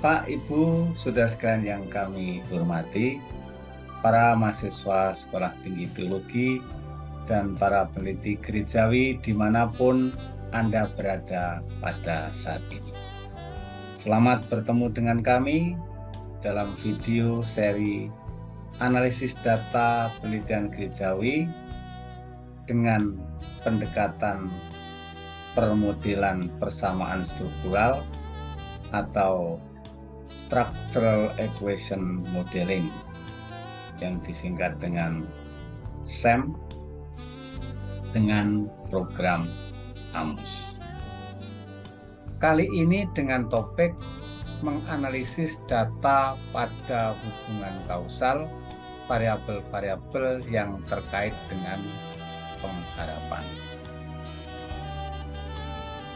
Bapak, Ibu, saudara sekalian yang kami hormati, para mahasiswa Sekolah Tinggi Teologi, dan para peneliti gerejawi dimanapun Anda berada pada saat ini. Selamat bertemu dengan kami dalam video seri analisis data penelitian gerejawi dengan pendekatan permodelan persamaan struktural atau Structural Equation Modeling yang disingkat dengan SEM dengan program AMUS. Kali ini dengan topik menganalisis data pada hubungan kausal variabel-variabel yang terkait dengan pengharapan.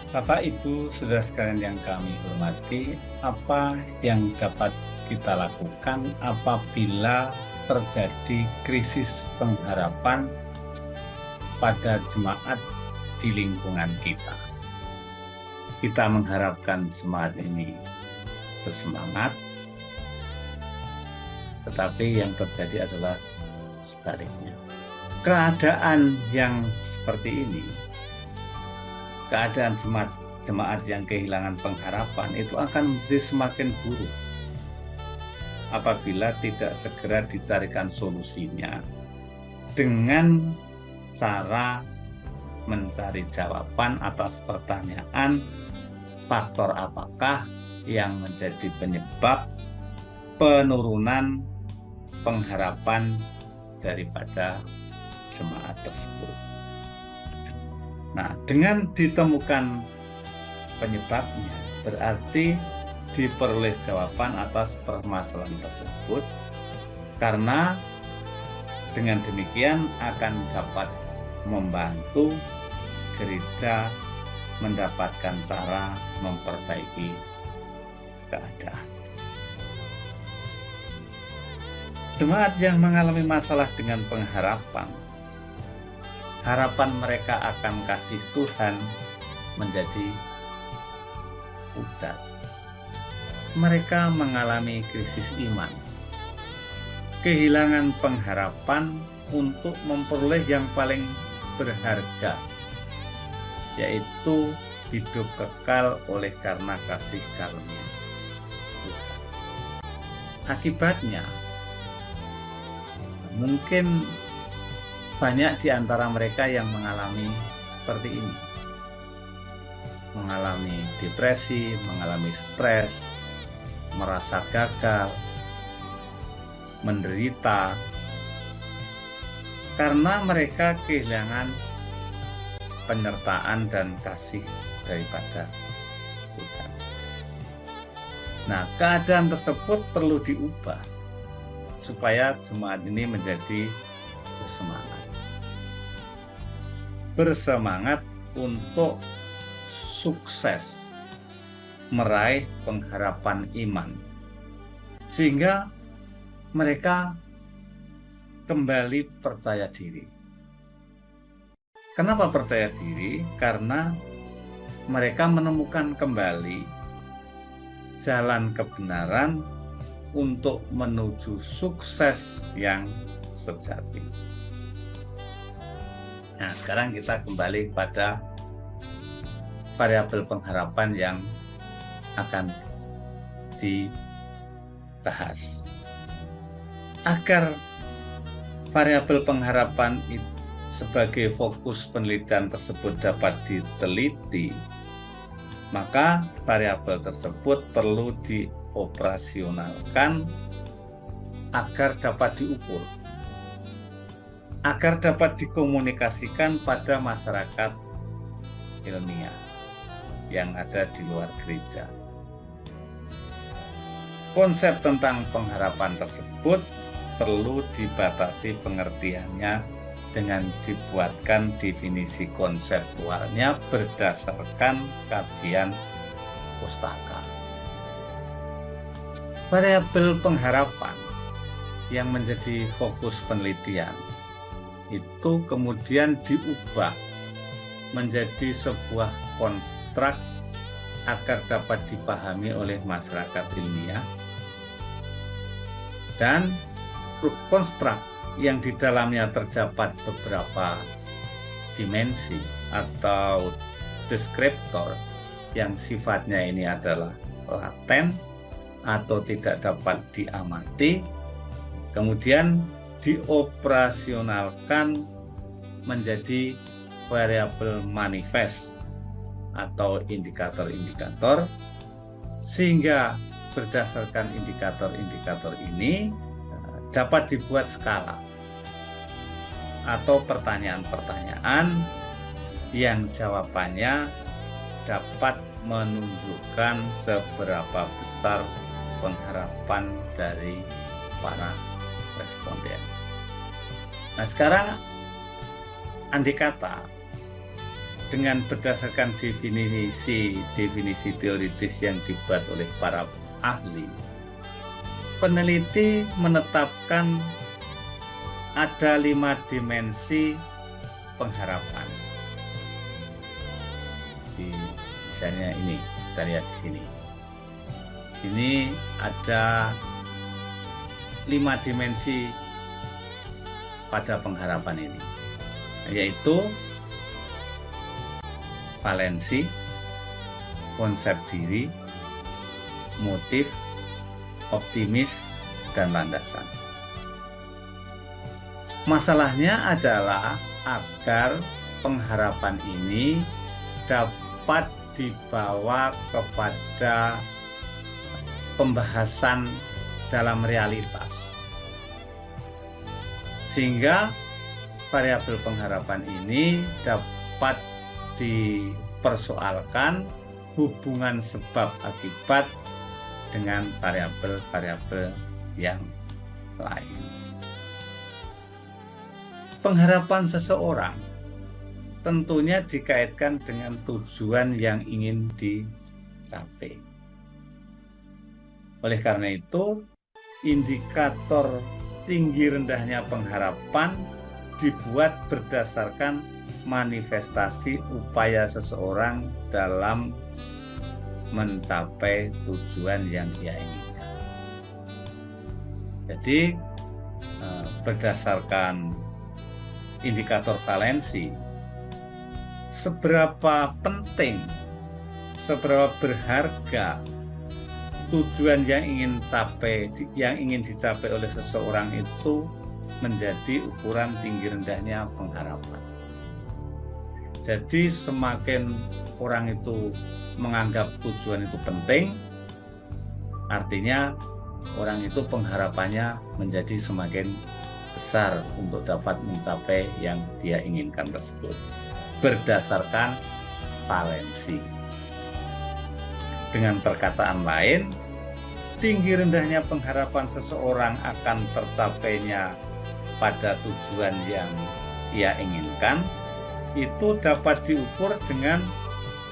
Bapak, Ibu, saudara sekalian yang kami hormati, apa yang dapat kita lakukan apabila terjadi krisis pengharapan pada jemaat di lingkungan kita? Kita mengharapkan jemaat ini bersemangat, tetapi yang terjadi adalah sebaliknya. Keadaan yang seperti ini, keadaan jemaat yang kehilangan pengharapan itu akan menjadi semakin buruk apabila tidak segera dicarikan solusinya dengan cara mencari jawaban atas pertanyaan faktor apakah yang menjadi penyebab penurunan pengharapan daripada jemaat tersebut. Nah, dengan ditemukan penyebabnya, berarti diperoleh jawaban atas permasalahan tersebut, karena dengan demikian akan dapat membantu gereja mendapatkan cara memperbaiki keadaan. Jemaat yang mengalami masalah dengan pengharapan, harapan mereka akan kasih Tuhan menjadi pudar. Mereka mengalami krisis iman, kehilangan pengharapan untuk memperoleh yang paling berharga, yaitu hidup kekal oleh karena kasih karunia Tuhan. Akibatnya, mungkin banyak di antara mereka yang mengalami seperti ini, mengalami depresi, mengalami stres, merasa gagal, menderita, karena mereka kehilangan penyertaan dan kasih daripada Tuhan. Nah, keadaan tersebut perlu diubah supaya jemaat ini menjadi bersemangat untuk sukses meraih pengharapan iman, sehingga mereka kembali percaya diri. Kenapa percaya diri? Karena mereka menemukan kembali jalan kebenaran untuk menuju sukses yang sejati. Nah, sekarang kita kembali pada variabel pengharapan yang akan dibahas. Agar variabel pengharapan sebagai fokus penelitian tersebut dapat diteliti, maka variabel tersebut perlu dioperasionalkan agar dapat diukur, agar dapat dikomunikasikan pada masyarakat ilmiah yang ada di luar gereja. Konsep tentang pengharapan tersebut perlu dibatasi pengertiannya dengan dibuatkan definisi konseptualnya berdasarkan kajian pustaka. Variabel pengharapan yang menjadi fokus penelitian itu kemudian diubah menjadi sebuah konstruk agar dapat dipahami oleh masyarakat ilmiah, dan konstruk yang di dalamnya terdapat beberapa dimensi atau deskriptor yang sifatnya ini adalah laten atau tidak dapat diamati, kemudian dioperasionalkan menjadi variabel manifest atau indikator-indikator, sehingga berdasarkan indikator-indikator ini dapat dibuat skala atau pertanyaan-pertanyaan yang jawabannya dapat menunjukkan seberapa besar pengharapan dari para responden. Nah, sekarang andai kata dengan berdasarkan definisi teoritis yang dibuat oleh para ahli, peneliti menetapkan ada 5 dimensi pengharapan. Misalnya ini, kita lihat di sini. Sini ada 5 dimensi pada pengharapan ini, yaitu valensi, konsep diri, motif, optimis, dan landasan. Masalahnya adalah agar pengharapan ini dapat dibawa kepada pembahasan dalam realitas, sehingga variabel pengharapan ini dapat dipersoalkan hubungan sebab akibat dengan variabel-variabel yang lain. Pengharapan seseorang tentunya dikaitkan dengan tujuan yang ingin dicapai. Oleh karena itu, indikator tinggi rendahnya pengharapan dibuat berdasarkan manifestasi upaya seseorang dalam mencapai tujuan yang ia inginkan. Jadi, berdasarkan indikator valensi, seberapa penting, seberapa berharga tujuan yang ingin dicapai oleh seseorang itu menjadi ukuran tinggi rendahnya pengharapan. Jadi semakin orang itu menganggap tujuan itu penting, artinya orang itu pengharapannya menjadi semakin besar untuk dapat mencapai yang dia inginkan tersebut berdasarkan valensi. Dengan perkataan lain, tinggi rendahnya pengharapan seseorang akan tercapainya pada tujuan yang ia inginkan itu dapat diukur dengan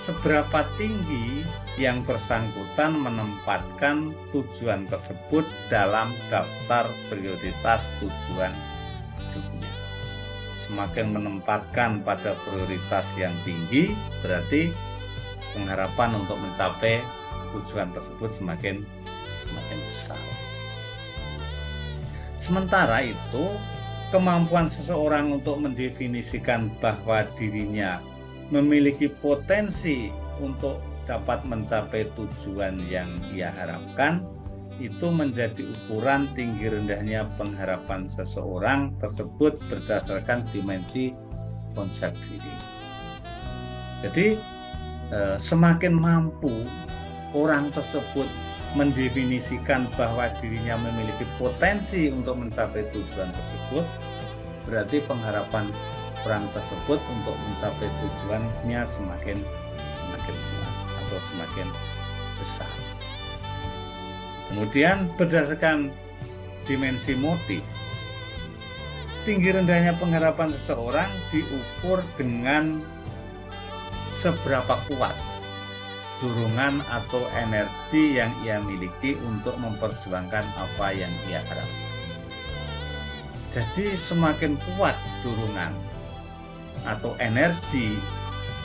seberapa tinggi yang bersangkutan menempatkan tujuan tersebut dalam daftar prioritas tujuan hidupnya. Semakin menempatkan pada prioritas yang tinggi, berarti pengharapan untuk mencapai tujuan tersebut semakin besar. Sementara itu, kemampuan seseorang untuk mendefinisikan bahwa dirinya memiliki potensi untuk dapat mencapai tujuan yang ia harapkan itu menjadi ukuran tinggi rendahnya pengharapan seseorang tersebut berdasarkan dimensi konsep diri. Jadi semakin mampu orang tersebut mendefinisikan bahwa dirinya memiliki potensi untuk mencapai tujuan tersebut, berarti pengharapan orang tersebut untuk mencapai tujuannya semakin kuat atau semakin besar. Kemudian berdasarkan dimensi motif, tinggi rendahnya pengharapan seseorang diukur dengan seberapa kuat dorongan atau energi yang ia miliki untuk memperjuangkan apa yang ia harapkan. Jadi semakin kuat dorongan atau energi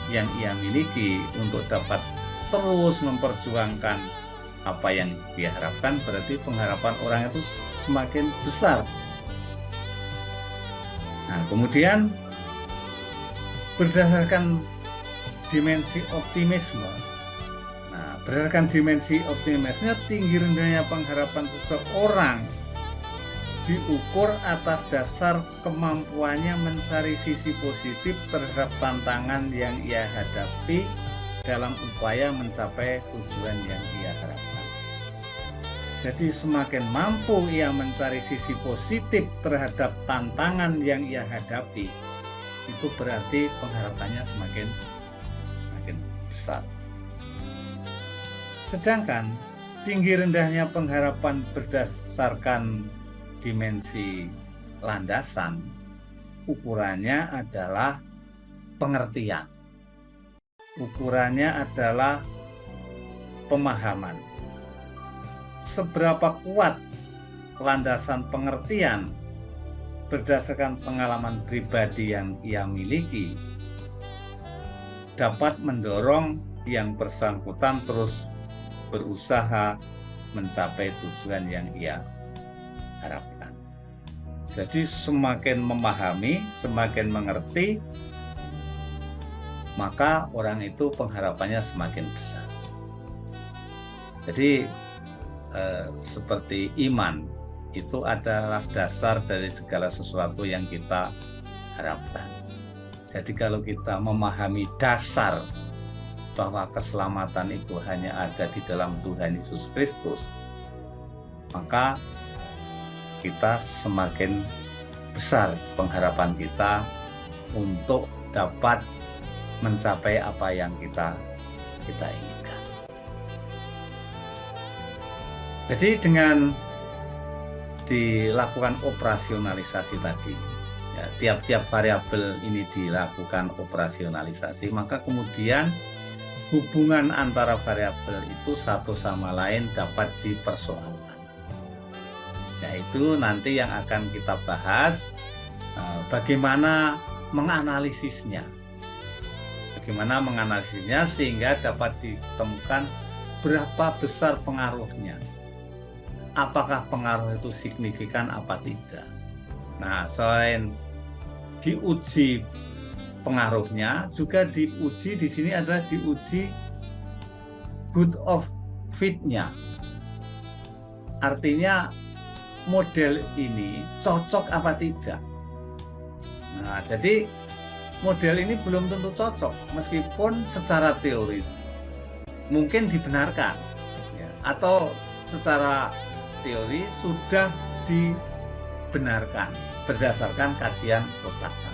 yang ia miliki untuk dapat terus memperjuangkan apa yang dia harapkan, berarti pengharapan orang itu semakin besar. Nah, kemudian berdasarkan dimensi optimisme. Nah, berdasarkan dimensi optimisme, tinggi rendahnya pengharapan seseorang diukur atas dasar kemampuannya mencari sisi positif terhadap tantangan yang ia hadapi dalam upaya mencapai tujuan yang ia harapkan. Jadi semakin mampu ia mencari sisi positif terhadap tantangan yang ia hadapi, itu berarti pengharapannya semakin besar. Sedangkan tinggi rendahnya pengharapan berdasarkan dimensi landasan, ukurannya adalah pengertian. Ukurannya adalah pemahaman. Seberapa kuat landasan pengertian berdasarkan pengalaman pribadi yang ia miliki dapat mendorong yang bersangkutan terus berusaha mencapai tujuan yang ia harapkan. Jadi semakin memahami, semakin mengerti, maka orang itu pengharapannya semakin besar. Jadi seperti iman itu adalah dasar dari segala sesuatu yang kita harapkan. Jadi kalau kita memahami dasar bahwa keselamatan itu hanya ada di dalam Tuhan Yesus Kristus, maka kita semakin besar pengharapan kita untuk dapat mencapai apa yang kita inginkan. Jadi dengan dilakukan operasionalisasi tadi, ya, tiap-tiap variabel ini dilakukan operasionalisasi, maka kemudian hubungan antara variabel itu satu sama lain dapat dipersoalkan. Yaitu nanti yang akan kita bahas bagaimana menganalisisnya. Bagaimana menganalisisnya sehingga dapat ditemukan berapa besar pengaruhnya. Apakah pengaruh itu signifikan apa tidak. Nah, selain diuji pengaruhnya, juga diuji di sini adalah diuji good of fit-nya. Artinya model ini cocok apa tidak. Nah, jadi model ini belum tentu cocok, meskipun secara teori mungkin dibenarkan, ya, atau secara teori sudah dibenarkan berdasarkan kajian pustaka.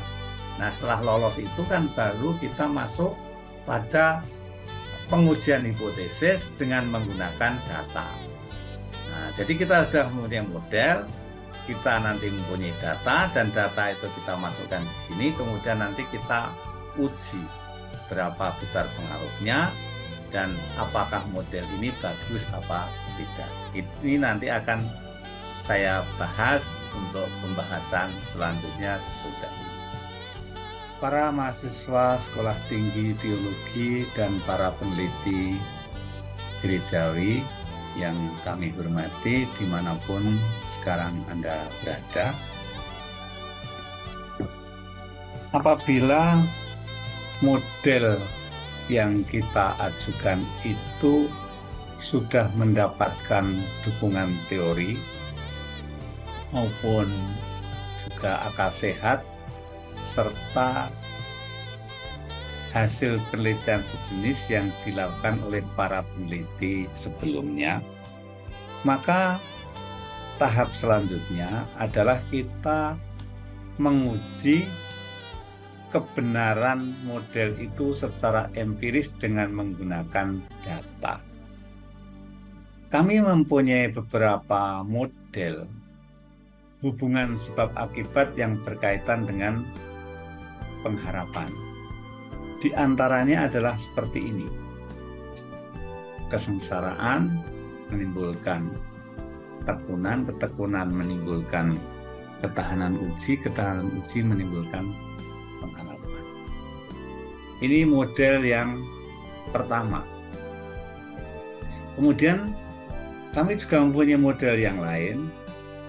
Nah, setelah lolos itu kan baru kita masuk pada pengujian hipotesis dengan menggunakan data. Nah, jadi kita sudah mempunyai model, kita nanti mempunyai data, dan data itu kita masukkan di sini, kemudian nanti kita uji berapa besar pengaruhnya dan apakah model ini bagus apa tidak. Ini nanti akan saya bahas untuk pembahasan selanjutnya sesudah ini. Para mahasiswa Sekolah Tinggi Teologi dan para peneliti gerejawi yang kami hormati dimanapun sekarang Anda berada, apabila model yang kita ajukan itu sudah mendapatkan dukungan teori maupun juga akal sehat serta hasil penelitian sejenis yang dilakukan oleh para peneliti sebelumnya, maka tahap selanjutnya adalah kita menguji kebenaran model itu secara empiris dengan menggunakan data. Kami mempunyai beberapa model hubungan sebab akibat yang berkaitan dengan pengharapan. Di antaranya adalah seperti ini. Kesengsaraan menimbulkan ketekunan, ketekunan menimbulkan ketahanan uji menimbulkan pengharapan. Ini model yang pertama Kemudian kami juga mempunyai model yang lain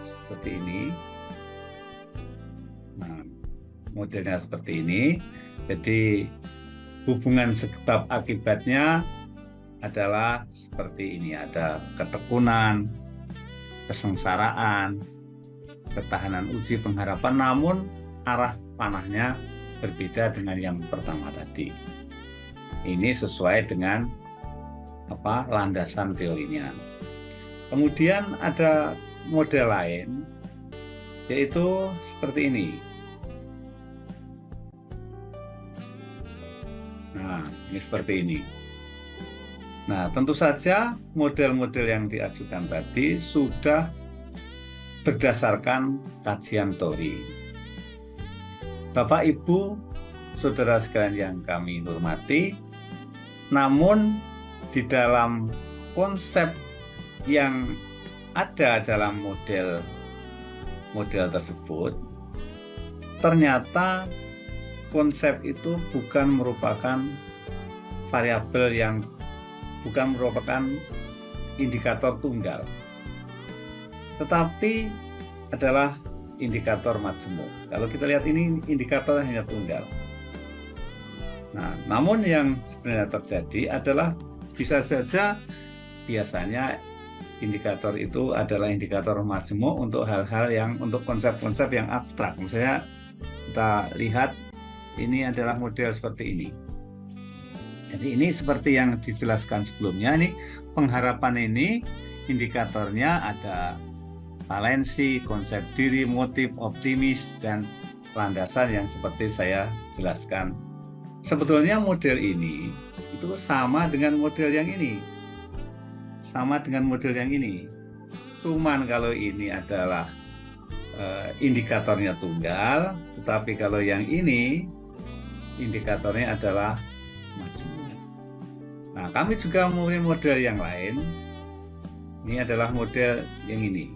seperti ini. Nah, modelnya seperti ini. Jadi hubungan sebab akibatnya adalah seperti ini. Ada ketekunan, kesengsaraan, ketahanan uji, pengharapan, namun arah panahnya berbeda dengan yang pertama tadi. Ini sesuai dengan landasan teorinya. Kemudian ada model lain, yaitu seperti ini. Nah, ini seperti ini. Nah, tentu saja model-model yang diajukan tadi sudah berdasarkan kajian teori. Bapak, Ibu, saudara sekalian yang kami hormati, namun di dalam konsep yang ada dalam model tersebut, ternyata konsep itu bukan merupakan indikator tunggal, tetapi adalah indikator majemuk. Kalau kita lihat ini indikator hanya tunggal. Nah, namun yang sebenarnya terjadi adalah bisa saja biasanya indikator itu adalah indikator majemuk untuk hal-hal yang untuk konsep-konsep yang abstrak. Misalnya kita lihat ini adalah model seperti ini. Jadi ini seperti yang dijelaskan sebelumnya, nih pengharapan ini indikatornya ada valensi, konsep diri, motif, optimis, dan landasan yang seperti saya jelaskan. Sebetulnya model ini itu sama dengan model yang ini. Cuman kalau ini adalah indikatornya tunggal, tetapi kalau yang ini indikatornya adalah majemuk. Nah, kami juga mempunyai model yang lain. Ini adalah model yang ini,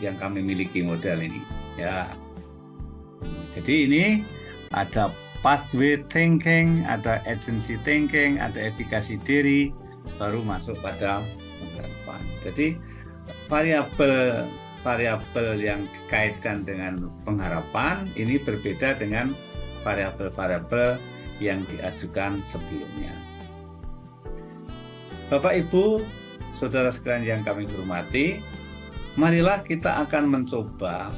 yang kami miliki model ini. Ya. Jadi ini ada pathway thinking, ada agency thinking, ada efikasi diri, baru masuk pada pengharapan. Jadi variabel yang dikaitkan dengan pengharapan ini berbeda dengan variabel-variabel yang diajukan sebelumnya. Bapak, Ibu, saudara sekalian yang kami hormati, marilah kita akan mencoba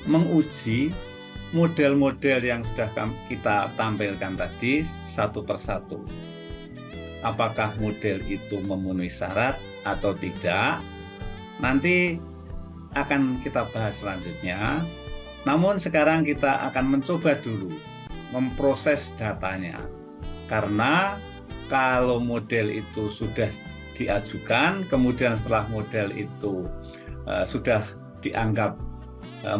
menguji model-model yang sudah kita tampilkan tadi satu persatu. Apakah model itu memenuhi syarat atau tidak? Nanti akan kita bahas selanjutnya. Namun sekarang kita akan mencoba dulu memproses datanya. Karena kalau model itu sudah diajukan, kemudian setelah model itu sudah dianggap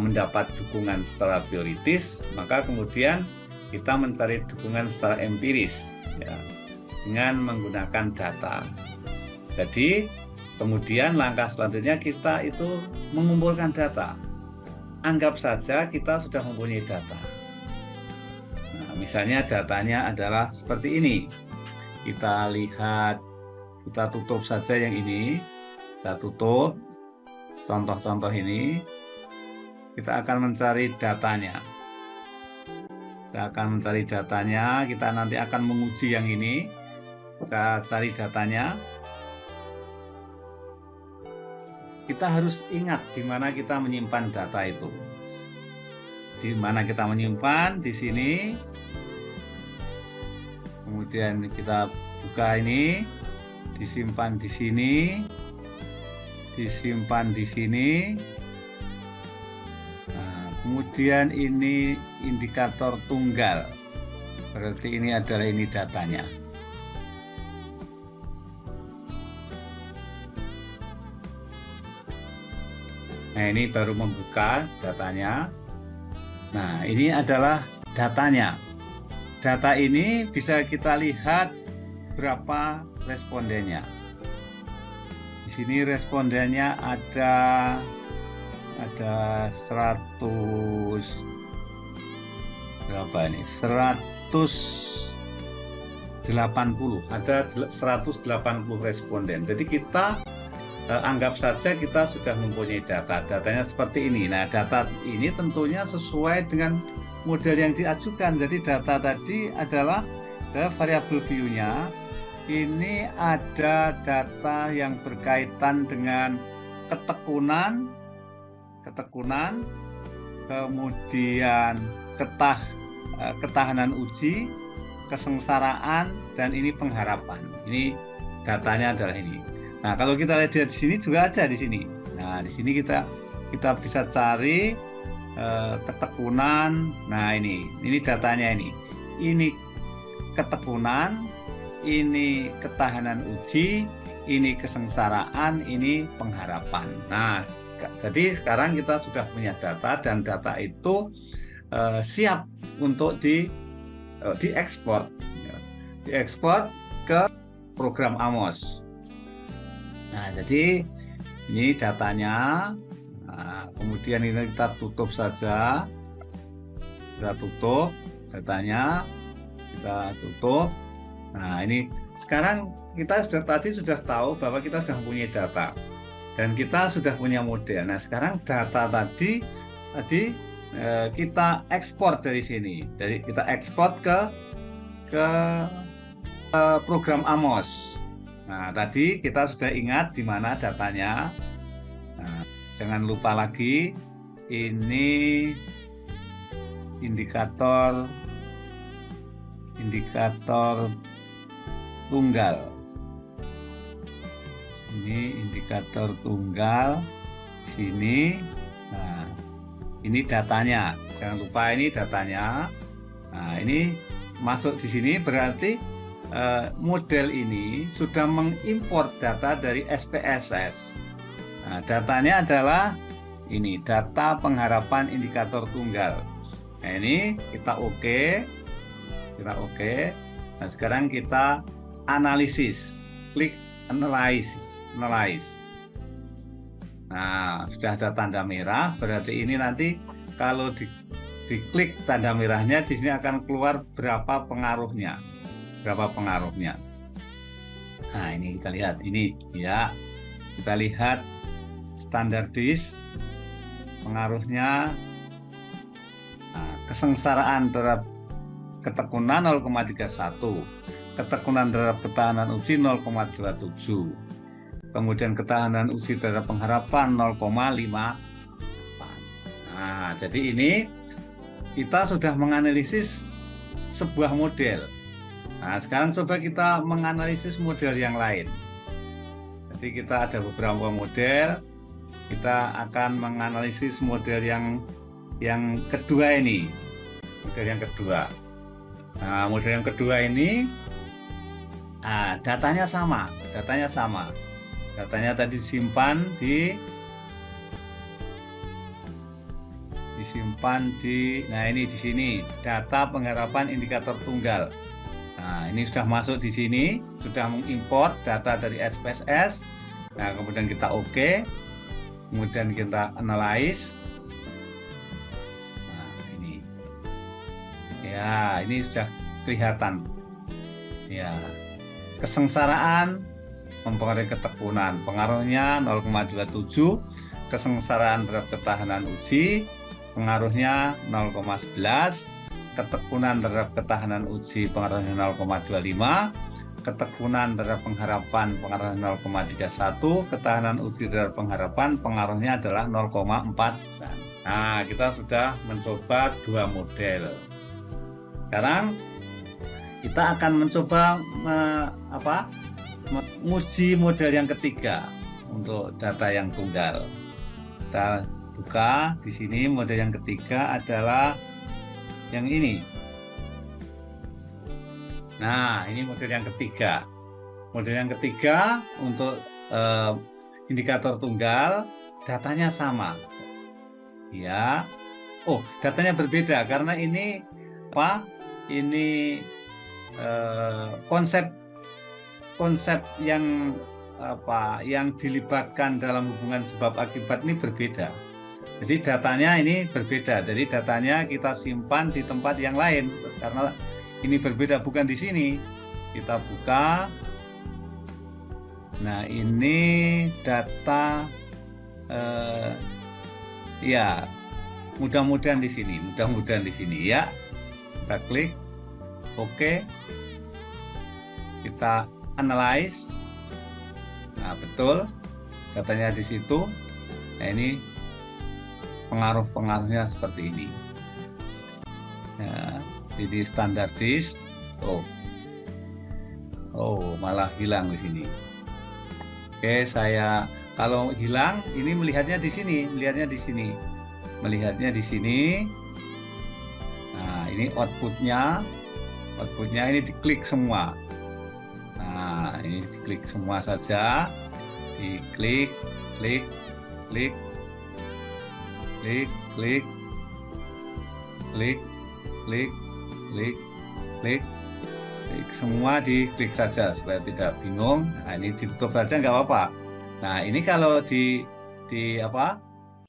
mendapat dukungan secara teoritis, maka kemudian kita mencari dukungan secara empiris, ya, dengan menggunakan data. Jadi kemudian langkah selanjutnya kita itu mengumpulkan data. Anggap saja kita sudah mempunyai data. Nah, misalnya datanya adalah seperti ini. Kita lihat, kita tutup saja yang ini, kita tutup contoh-contoh ini. Kita akan mencari datanya. Kita nanti akan menguji yang ini. Kita cari datanya. Kita harus ingat di mana kita menyimpan data itu. Di mana kita menyimpan, di sini. Kemudian kita buka ini, disimpan di sini, disimpan di sini. Nah, kemudian ini indikator tunggal, berarti ini adalah ini datanya. Nah, ini baru membuka datanya. Nah, ini adalah datanya. Data ini bisa kita lihat berapa respondennya. Di sini respondennya ada 100 berapa ini? 100 ada 180 responden. Jadi kita anggap saja kita sudah mempunyai data. Datanya seperti ini. Nah, data ini tentunya sesuai dengan model yang diajukan. Jadi data tadi adalah variabel view-nya. Ini ada data yang berkaitan dengan ketekunan, kemudian ketahanan uji, kesengsaraan, dan ini pengharapan. Ini datanya adalah ini. Nah, kalau kita lihat di sini juga ada di sini. Nah, di sini kita bisa cari ketekunan. Nah, ini datanya ini. Ini ketekunan, ini ketahanan uji, ini kesengsaraan, ini pengharapan. Nah, jadi sekarang kita sudah punya data dan data itu siap untuk diekspor ke program AMOS. Nah, jadi ini datanya. Nah, kemudian ini kita tutup saja. Kita tutup datanya. Kita tutup. Nah, ini sekarang kita tadi sudah tahu bahwa kita sudah mempunyai data dan kita sudah punya model. Nah, sekarang data tadi kita ekspor dari sini. Jadi kita ekspor ke program AMOS. Nah, tadi kita sudah ingat di mana datanya. Nah, jangan lupa lagi ini indikator tunggal. Ini indikator tunggal sini. Nah, ini datanya. Jangan lupa ini datanya. Nah, ini masuk di sini berarti model ini sudah mengimpor data dari SPSS. Nah, datanya adalah ini data pengharapan indikator tunggal. Nah, ini kita oke. Nah, sekarang kita analisis, klik analyze. Nah, sudah ada tanda merah, berarti ini nanti kalau diklik tanda merahnya di sini akan keluar berapa pengaruhnya. Nah, ini kita lihat ini ya. Kita lihat standardis pengaruhnya. Nah, kesengsaraan terhadap ketekunan 0,31, ketekunan terhadap ketahanan uji 0,27, kemudian ketahanan uji terhadap pengharapan 0,5. Nah, jadi ini kita sudah menganalisis sebuah model. Nah, sekarang coba kita menganalisis model yang lain. Jadi kita ada beberapa model. Kita akan menganalisis model yang kedua ini. Model yang kedua. Nah, model yang kedua ini datanya sama. Datanya tadi disimpan nah ini di sini data pengharapan indikator tunggal. Nah, ini sudah masuk di sini, sudah mengimport data dari SPSS. Nah, kemudian kita oke. Kemudian kita analyze. Nah, ini. Ya, ini sudah kelihatan. Ya. Kesengsaraan mempengaruhi ketekunan. Pengaruhnya 0,27. Kesengsaraan terhadap ketahanan uji pengaruhnya 0,11. Ketekunan terhadap ketahanan uji pengaruhnya 0,25, ketekunan terhadap pengharapan pengaruhnya 0,31, ketahanan uji terhadap pengharapan pengaruhnya adalah 0,4. Nah, kita sudah mencoba dua model. Sekarang kita akan mencoba menguji model yang ketiga untuk data yang tunggal. Kita buka di sini model yang ketiga adalah yang ini. Nah, ini model yang ketiga. Model yang ketiga untuk indikator tunggal, datanya sama. Ya. Oh, datanya berbeda karena ini Ini konsep yang dilibatkan dalam hubungan sebab akibat ini berbeda. Jadi datanya ini berbeda. Jadi datanya kita simpan di tempat yang lain karena ini berbeda, bukan di sini. Kita buka. Nah, ini data ya, mudah-mudahan di sini ya. Kita klik oke. Kita analyze. Nah, betul datanya di situ. Nah, ini pengaruh-pengaruhnya seperti ini. Ya, jadi standar disk. Oh, malah hilang di sini. Oke, saya kalau hilang ini melihatnya di sini. Nah, ini outputnya ini diklik semua. Nah, ini diklik semua saja. Diklik, klik, klik, klik, klik, klik, klik, klik, klik. Semua diklik saja supaya tidak bingung. Nah, ini ditutup saja nggak apa-apa. Nah, ini kalau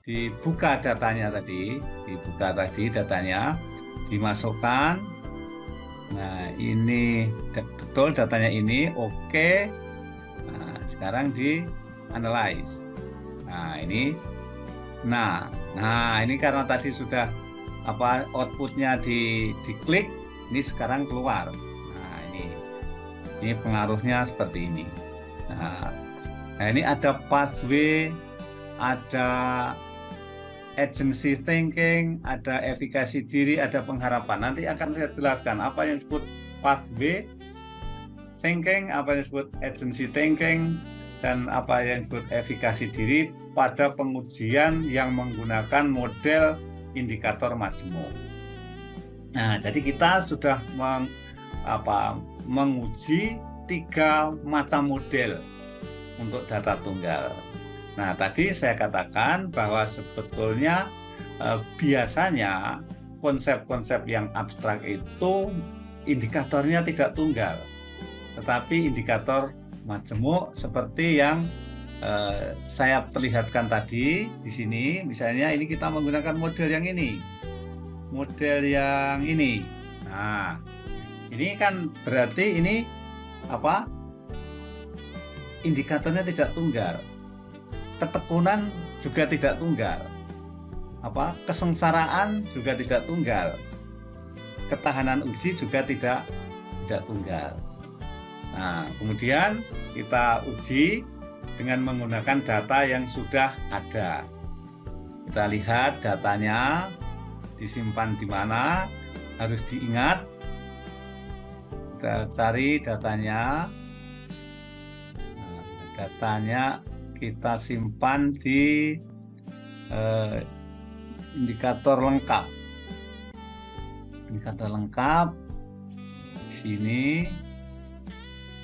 dibuka datanya datanya dimasukkan. Nah, ini betul datanya ini oke. Nah, sekarang di analyze. Nah, ini ini karena tadi sudah outputnya diklik, ini sekarang keluar. Ini pengaruhnya seperti ini. Nah, ini ada pathway, ada agency thinking, ada efikasi diri, ada pengharapan. Nanti akan saya jelaskan apa yang disebut pathway thinking, apa yang disebut agency thinking, dan apa yang disebut efikasi diri pada pengujian yang menggunakan model indikator majemuk. Nah, jadi kita sudah menguji 3 macam model untuk data tunggal. Nah, tadi saya katakan bahwa sebetulnya biasanya konsep-konsep yang abstrak itu indikatornya tidak tunggal, tetapi indikator majemuk seperti yang saya perlihatkan tadi di sini. Misalnya ini kita menggunakan model yang ini. Nah, ini kan berarti ini indikatornya tidak tunggal. Ketekunan juga tidak tunggal. Kesengsaraan juga tidak tunggal. Ketahanan uji juga tidak tunggal. Nah, kemudian kita uji dengan menggunakan data yang sudah ada. Kita lihat datanya disimpan di mana, harus diingat. Kita cari datanya. Nah, datanya kita simpan di indikator lengkap. Indikator lengkap di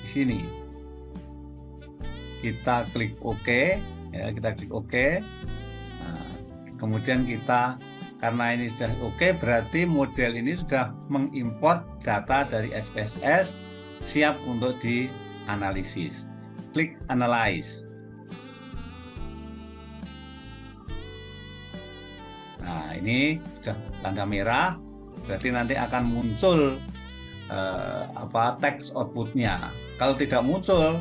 sini. Kita klik OK, ya, Nah, kemudian karena ini sudah oke, berarti model ini sudah mengimport data dari SPSS, siap untuk dianalisis. Klik analyze. Nah, ini sudah tanda merah, berarti nanti akan muncul teks outputnya. Kalau tidak muncul,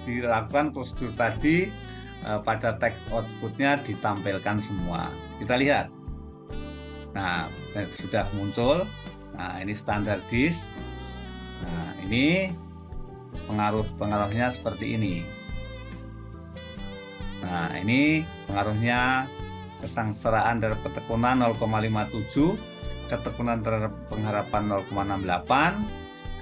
dilakukan prosedur tadi, pada teks outputnya ditampilkan semua. Kita lihat. Nah, sudah muncul. Nah, ini standar disk. Nah, ini pengaruhnya seperti ini. Nah, ini pengaruhnya kesengsaraan terhadap ketekunan 0,57, ketekunan terhadap pengharapan 0,68,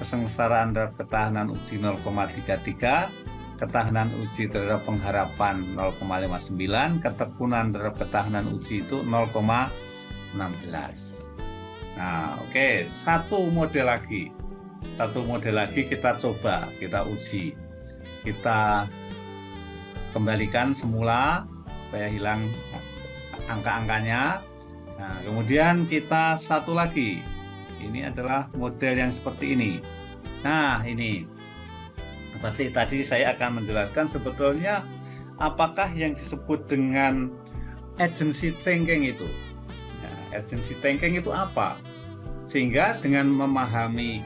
kesengsaraan terhadap ketahanan uji 0,33, ketahanan uji terhadap pengharapan 0,59, ketekunan terhadap ketahanan uji itu 0,16. Nah, oke, satu model lagi kita coba, kita uji, kita kembalikan semula supaya hilang angka-angkanya. Nah, kemudian kita satu lagi, ini adalah model yang seperti ini. Nah, ini seperti tadi saya akan menjelaskan sebetulnya apakah yang disebut dengan agency thinking itu. Agency thinking itu apa? Sehingga dengan memahami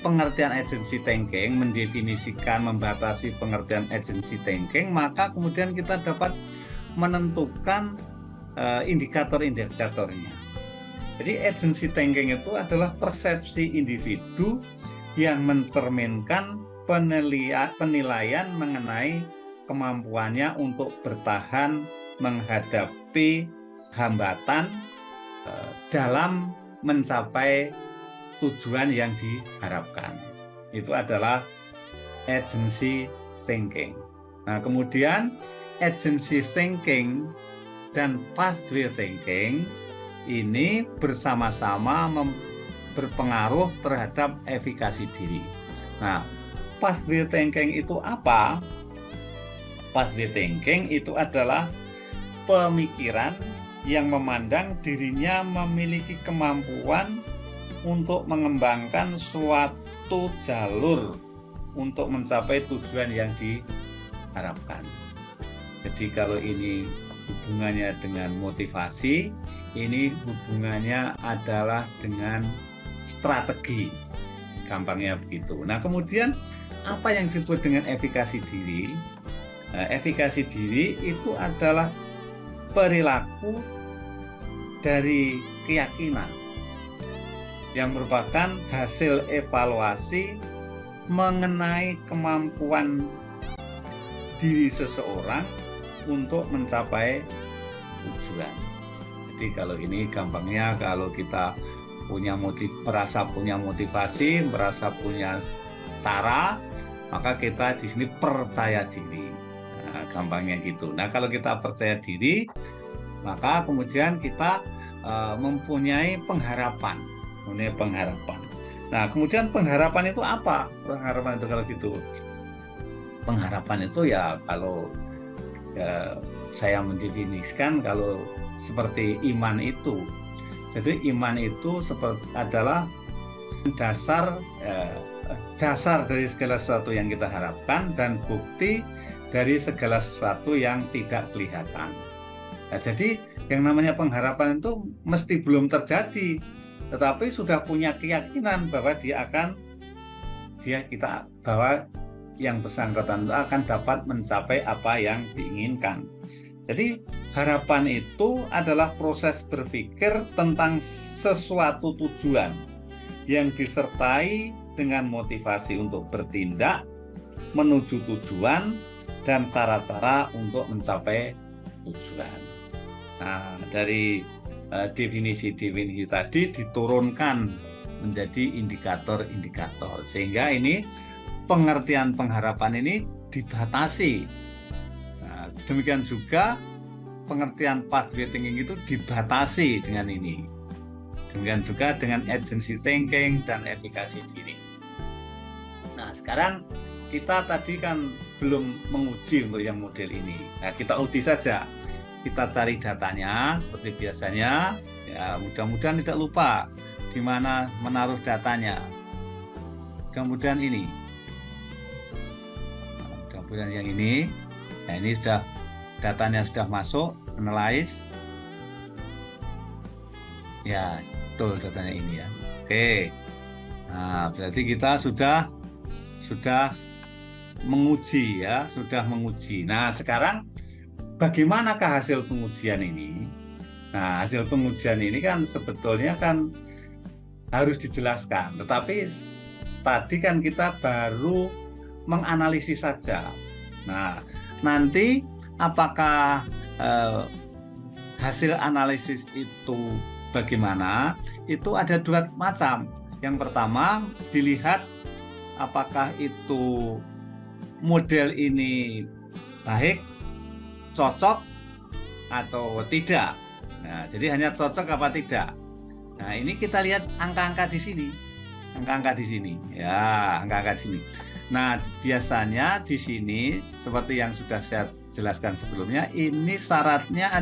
pengertian agency thinking, mendefinisikan, membatasi pengertian agency thinking, maka kemudian kita dapat menentukan indikator-indikatornya. Jadi agency thinking itu adalah persepsi individu yang mencerminkan penilaian mengenai kemampuannya untuk bertahan menghadapi hambatan dalam mencapai tujuan yang diharapkan. Itu adalah agency thinking. Nah, kemudian agency thinking dan pathway thinking ini bersama-sama berpengaruh terhadap efikasi diri. Nah, pathway thinking itu apa? Pathway thinking itu adalah pemikiran yang memandang dirinya memiliki kemampuan untuk mengembangkan suatu jalur untuk mencapai tujuan yang diharapkan. Jadi kalau ini hubungannya dengan motivasi, ini hubungannya adalah dengan strategi. Gampangnya begitu. Nah, kemudian apa yang disebut dengan efikasi diri? Nah, efikasi diri itu adalah perilaku dari keyakinan yang merupakan hasil evaluasi mengenai kemampuan diri seseorang untuk mencapai tujuan. Jadi kalau ini gampangnya, kalau kita merasa punya motivasi, merasa punya cara, maka kita di sini percaya diri. Nah, gampangnya gitu. Nah, kalau kita percaya diri, maka kemudian kita mempunyai pengharapan. Nah, kemudian pengharapan itu apa? Pengharapan itu kalau gitu. Pengharapan itu ya kalau saya mendefinisikan kalau seperti iman itu. Jadi iman itu adalah dasar dari segala sesuatu yang kita harapkan dan bukti dari segala sesuatu yang tidak kelihatan. Nah, jadi yang namanya pengharapan itu mesti belum terjadi, tetapi sudah punya keyakinan bahwa bahwa yang bersangkutan itu akan dapat mencapai apa yang diinginkan. Jadi harapan itu adalah proses berpikir tentang sesuatu tujuan yang disertai dengan motivasi untuk bertindak menuju tujuan dan cara-cara untuk mencapai tujuan. Nah, dari definisi-definisi tadi diturunkan menjadi indikator-indikator, sehingga ini pengertian pengharapan ini dibatasi. Nah, demikian juga pengertian pathway thinking itu dibatasi dengan ini. Demikian juga dengan agency thinking dan efikasi diri. Nah, sekarang kita tadi kan belum menguji untuk yang model ini. Nah, kita uji saja. Kita cari datanya seperti biasanya. Ya, mudah-mudahan tidak lupa di mana menaruh datanya. Mudah-mudahan ini. Mudah-mudahan yang ini. Nah, ini sudah datanya sudah masuk, analyze. Ya, betul datanya ini ya. Oke. Nah, berarti kita sudah menguji ya, sudah menguji. Nah, sekarang bagaimanakah hasil pengujian ini? Nah, hasil pengujian ini kan sebetulnya kan harus dijelaskan, tetapi tadi kan kita baru menganalisis saja. Nah, nanti apakah hasil analisis itu bagaimana? Itu ada dua macam. Yang pertama, dilihat apakah itu model ini baik, cocok atau tidak. Nah, jadi hanya cocok apa tidak. Nah, ini kita lihat angka-angka di sini. Angka-angka di sini. Ya, angka-angka di sini. Nah, biasanya di sini seperti yang sudah saya jelaskan sebelumnya, ini syaratnya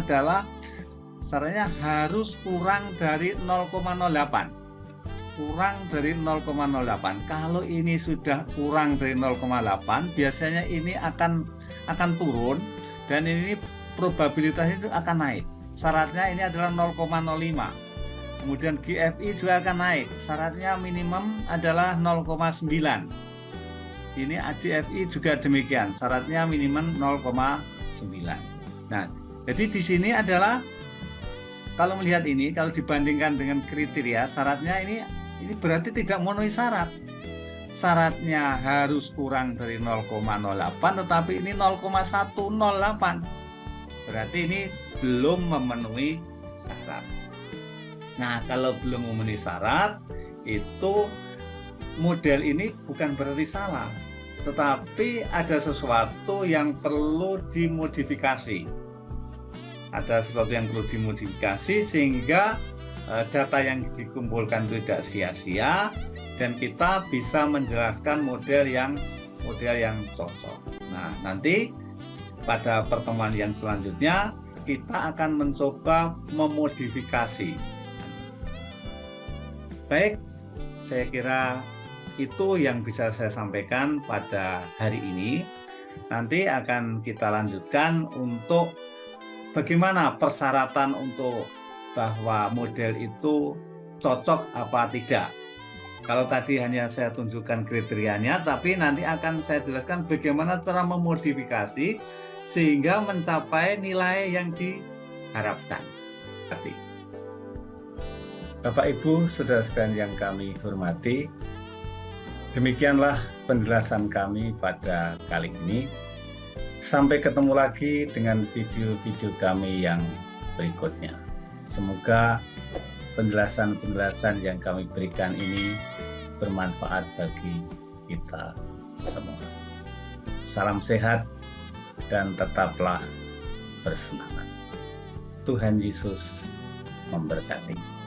harus kurang dari 0,08. Kurang dari 0,08. Kalau ini sudah kurang dari 0,8, biasanya ini akan turun dan ini probabilitasnya itu akan naik. Syaratnya ini adalah 0,05. Kemudian GFI juga akan naik, syaratnya minimum adalah 0,9. Ini GFI juga demikian, syaratnya minimum 0,9. Nah, jadi di sini adalah kalau melihat ini, kalau dibandingkan dengan kriteria, syaratnya ini berarti tidak memenuhi syarat. Syaratnya harus kurang dari 0,08, tetapi ini 0,108. Berarti ini belum memenuhi syarat. Nah, kalau belum memenuhi syarat, itu model ini bukan berarti salah, tetapi ada sesuatu yang perlu dimodifikasi. Ada sesuatu yang perlu dimodifikasi sehingga data yang dikumpulkan tidak sia-sia dan kita bisa menjelaskan model yang cocok. Nah, nanti pada pertemuan yang selanjutnya kita akan mencoba memodifikasi. Baik, saya kira itu yang bisa saya sampaikan pada hari ini. Nanti akan kita lanjutkan untuk bagaimana persyaratan untuk bahwa model itu cocok apa tidak. Kalau tadi hanya saya tunjukkan kriterianya, tapi nanti akan saya jelaskan bagaimana cara memodifikasi sehingga mencapai nilai yang diharapkan. Bapak Ibu, saudara sekalian yang kami hormati, demikianlah penjelasan kami pada kali ini. Sampai ketemu lagi dengan video-video kami yang berikutnya. Semoga penjelasan-penjelasan yang kami berikan ini bermanfaat bagi kita semua. Salam sehat dan tetaplah bersemangat. Tuhan Yesus memberkati.